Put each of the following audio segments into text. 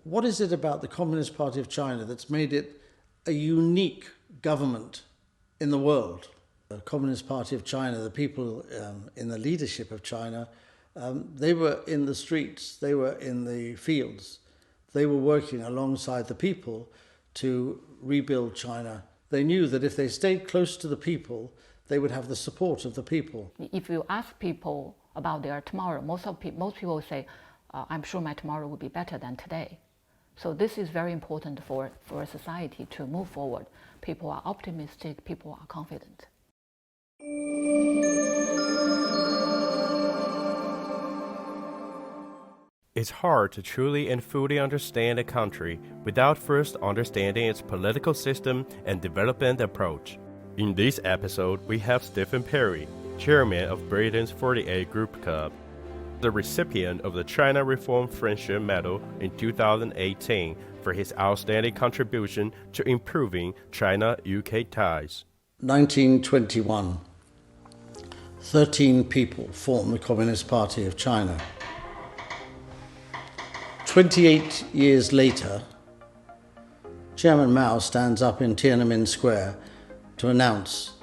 what is it about the Communist Party of China that's made it a unique government in the world? The Communist Party of China, the people in the leadership of China, they were in the streets, they were in the fields, they were working alongside the people to rebuild China. They knew that if they stayed close to the people, they would have the support of the people. If you ask people about their tomorrow, most people will say, I'm sure my tomorrow will be better than today. So this is very important for a society to move forward. People are optimistic, people are confident. It's hard to truly and fully understand a country without first understanding its political system and development approach. In this episode, we have Stephen Perry, chairman of Britain's 48 Group Club, the recipient of the China Reform Friendship Medal in 2018 for his outstanding contribution to improving China-UK ties. 1921, 13 people formed the Communist Party of China. 28 years later, Chairman Mao stands up in Tiananmen Square to announce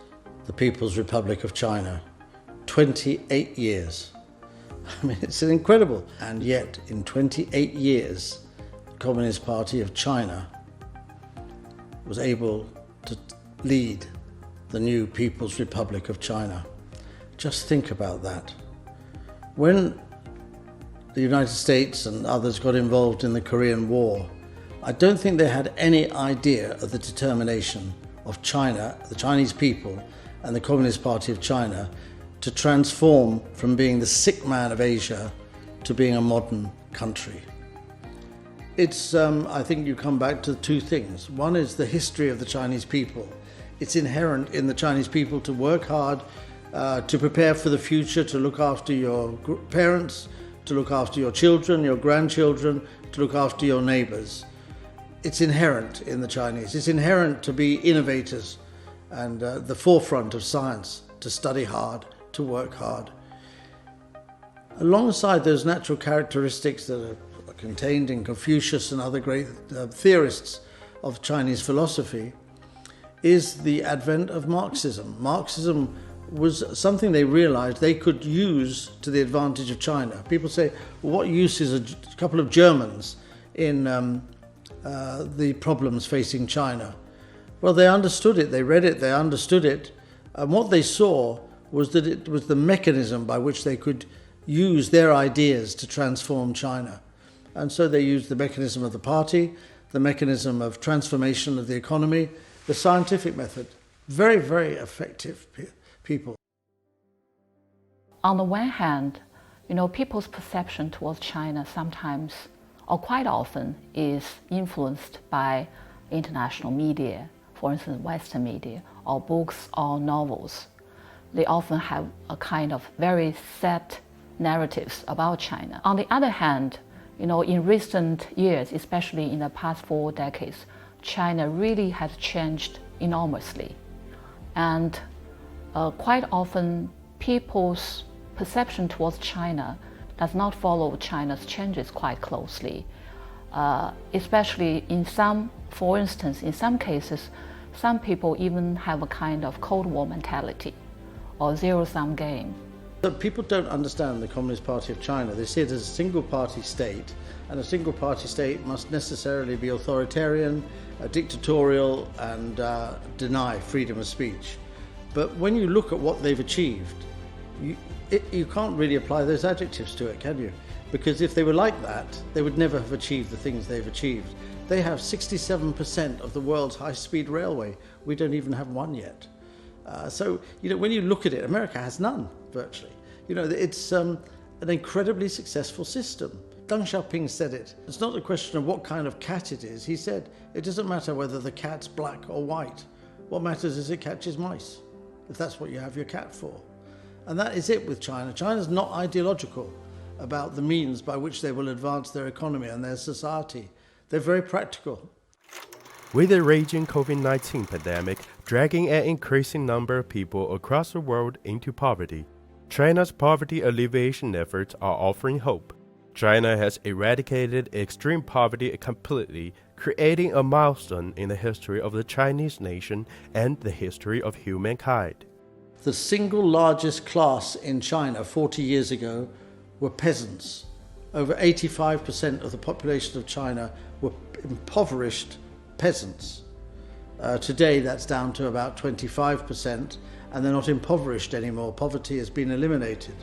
the People's Republic of China. 28 years. I mean, it's incredible. And yet, in 28 years, the Communist Party of China was able to lead the new People's Republic of China. Just think about that. When the United States and others got involved in the Korean War, I don't think they had any idea of the determination of China, the Chinese people, and the Communist Party of China to transform from being the sick man of Asia to being a modern country. It's, I think you come back to two things. One is the history of the Chinese people. It's inherent in the Chinese people to work hard, to prepare for the future, to look after your parents, to look after your children, your grandchildren, to look after your neighbors. It's inherent in the Chinese. It's inherent to be innovators and the forefront of science, to study hard, to work hard. Alongside those natural characteristics that are contained in Confucius and other great theorists of Chinese philosophy is the advent of Marxism. Marxism was something they realized they could use to the advantage of China. People say, well, what use is a couple of Germans in the problems facing China? Well, they understood it, they read it, they understood it, and what they saw was that it was the mechanism by which they could use their ideas to transform China. And so they used the mechanism of the party, the mechanism of transformation of the economy, the scientific method. Very, very effective people. On the one hand, people's perception towards China sometimes, or quite often, is influenced by international media, for instance, Western media, or books or novels. They often have a kind of very set narratives about China. On the other hand, in recent years, especially in the past 4 decades, China really has changed enormously. And quite often, people's perception towards China does not follow China's changes quite closely. Especially for instance, in some cases, some people even have a kind of Cold War mentality or zero-sum game. But people don't understand the Communist Party of China. They see it as a single-party state, and a single-party state must necessarily be authoritarian, dictatorial, and deny freedom of speech. But when you look at what they've achieved, you can't really apply those adjectives to it, can you? Because if they were like that, they would never have achieved the things they've achieved. They have 67% of the world's high-speed railway. We don't even have one yet. So, when you look at it, America has none, virtually. It's an incredibly successful system. Deng Xiaoping said it. It's not a question of what kind of cat it is. He said, it doesn't matter whether the cat's black or white. What matters is it catches mice, if that's what you have your cat for. And that is it with China. China's not ideological about the means by which they will advance their economy and their society. They're very practical. With the raging COVID-19 pandemic dragging an increasing number of people across the world into poverty, China's poverty alleviation efforts are offering hope. China has eradicated extreme poverty completely, creating a milestone in the history of the Chinese nation and the history of humankind. The single largest class in China 40 years ago were peasants. Over 85% of the population of China were impoverished peasants. Today that's down to about 25%, and they're not impoverished anymore. Poverty has been eliminated.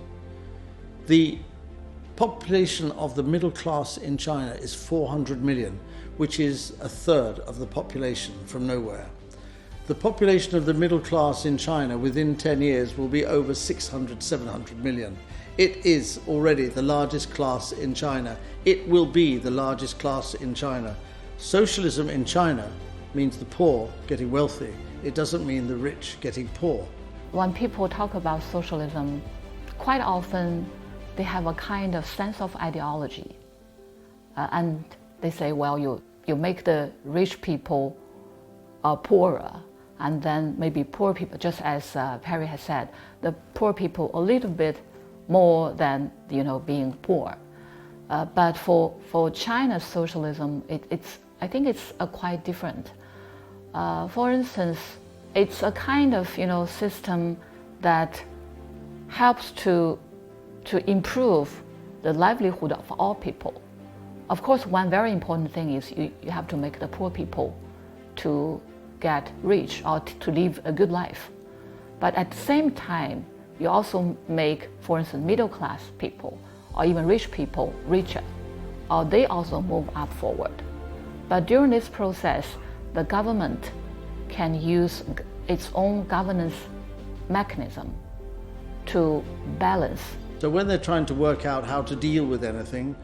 The population of the middle class in China is 400 million, which is a third of the population from nowhere. The population of the middle class in China within 10 years will be over 600, 700 million. It is already the largest class in China. It will be the largest class in China. Socialism in China means the poor getting wealthy. It doesn't mean the rich getting poor. When people talk about socialism, quite often they have a kind of sense of ideology. And they say, well, you make the rich people poorer, and then maybe poor people, just as Perry has said, the poor people a little bit more than being poor. But for China's socialism, I think it's quite different. For instance, it's a kind of system that helps to improve the livelihood of all people. Of course, one very important thing is you have to make the poor people to get rich or to live a good life. But at the same time, you also make, for instance, middle class people or even rich people richer, or they also move up forward. But during this process, the government can use its own governance mechanism to balance. So when they're trying to work out how to deal with anything,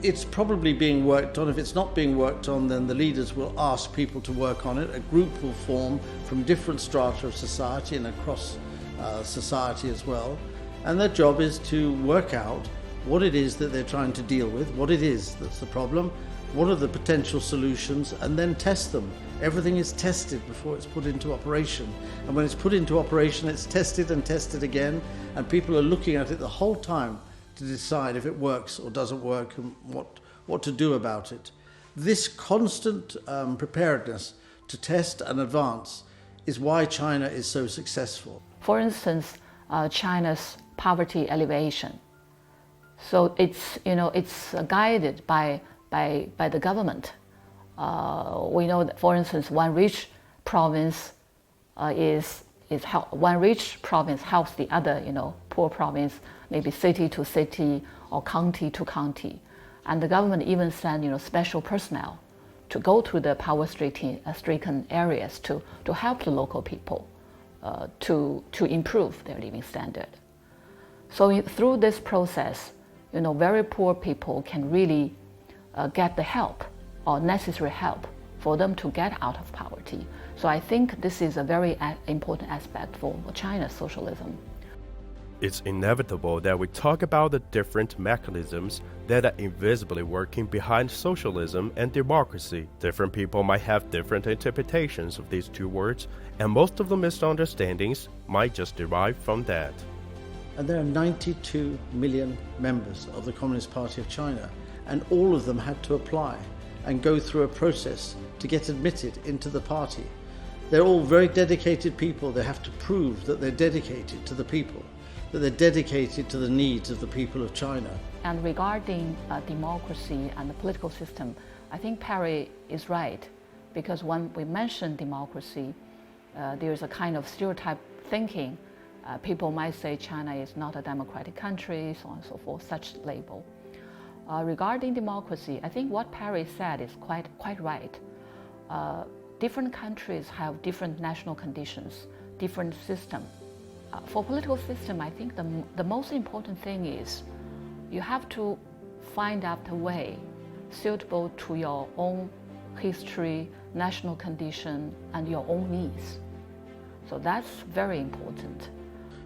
it's probably being worked on. If it's not being worked on, then the leaders will ask people to work on it. A group will form from different strata of society and across society as well. And their job is to work out what it is that they're trying to deal with, what it is that's the problem, what are the potential solutions, and then test them. Everything is tested before it's put into operation. And when it's put into operation, it's tested and tested again, and people are looking at it the whole time to decide if it works or doesn't work and what to do about it. This constant preparedness to test and advance is why China is so successful. For instance, China's poverty alleviation. So it's guided by the government. We know that, for instance, one rich province one rich province helps the other, poor province, maybe city to city or county to county, and the government even send, special personnel to go to the power-stricken areas to help the local people to improve their living standard. So through this process, very poor people can really get the help or necessary help for them to get out of poverty. So I think this is a very important aspect for China's socialism. It's inevitable that we talk about the different mechanisms that are invisibly working behind socialism and democracy. Different people might have different interpretations of these two words, and most of the misunderstandings might just derive from that. And there are 92 million members of the Communist Party of China, and all of them had to apply and go through a process to get admitted into the party. They're all very dedicated people. They have to prove that they're dedicated to the people, that they're dedicated to the needs of the people of China. And regarding democracy and the political system, I think Perry is right, because when we mention democracy, there's a kind of stereotype thinking. People might say China is not a democratic country, so on and so forth, such label. Regarding democracy, I think what Perry said is quite right. Different countries have different national conditions, different system. For political system, I think the most important thing is you have to find out a way suitable to your own history, national condition, and your own needs. So that's very important.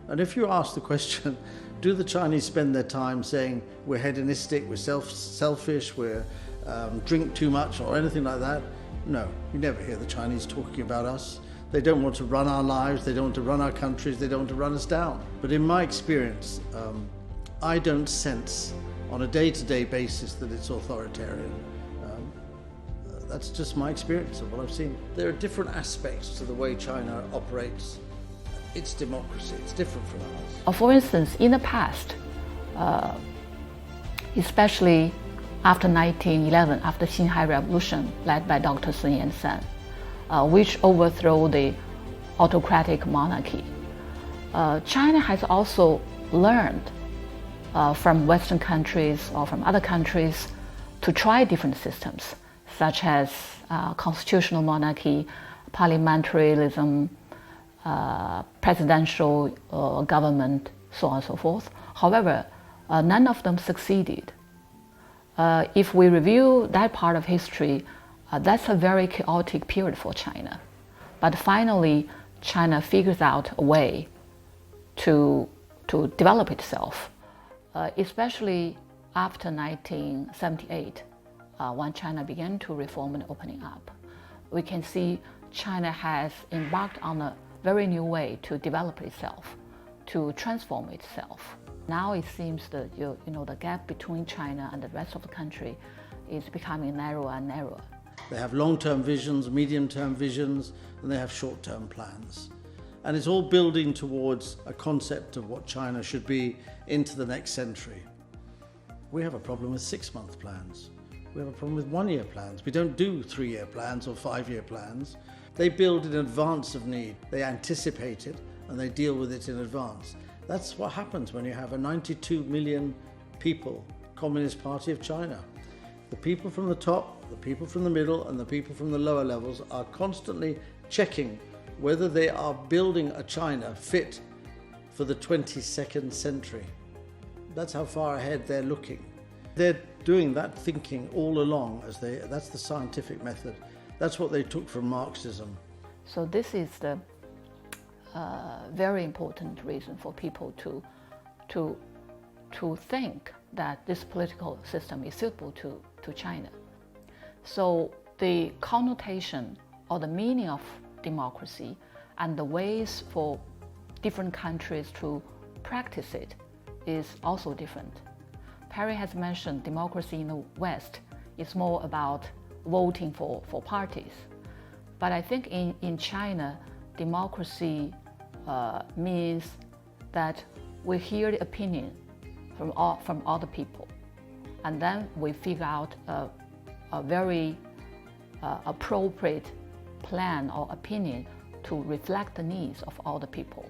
And if you ask the question, do the Chinese spend their time saying we're hedonistic, we're selfish, we're drink too much or anything like that? No, you never hear the Chinese talking about us. They don't want to run our lives, they don't want to run our countries, they don't want to run us down. But in my experience, I don't sense on a day-to-day basis that it's authoritarian. That's just my experience of what I've seen. There are different aspects to the way China operates its democracy. It's different from ours. For instance, in the past, especially after 1911, after Xinhai Revolution, led by Dr. Sun Yat-sen, which overthrew the autocratic monarchy, China has also learned from Western countries or from other countries to try different systems, such as constitutional monarchy, parliamentarism, presidential government, so on and so forth. However, none of them succeeded. If we review that part of history, that's a very chaotic period for China. But finally, China figures out a way to develop itself, especially after 1978, when China began to reform and opening up. We can see China has embarked on a very new way to develop itself, to transform itself. Now it seems that the gap between China and the rest of the country is becoming narrower and narrower. They have long-term visions, medium-term visions, and they have short-term plans. And it's all building towards a concept of what China should be into the next century. We have a problem with 6-month plans. We have a problem with 1-year plans. We don't do 3-year plans or 5-year plans. They build in advance of need. They anticipate it and they deal with it in advance. That's what happens when you have a 92 million people Communist Party of China. The people from the top, the people from the middle, and the people from the lower levels are constantly checking whether they are building a China fit for the 22nd century. That's how far ahead they're looking. They're doing that thinking all along. That's the scientific method. That's what they took from Marxism. So this is the very important reason for people to think that this political system is suitable to China. So the connotation or the meaning of democracy and the ways for different countries to practice it is also different. Perry has mentioned democracy in the West is more about voting for parties. But I think in China, democracy means that we hear the opinion from all the people, and then we figure out a very appropriate plan or opinion to reflect the needs of all the people.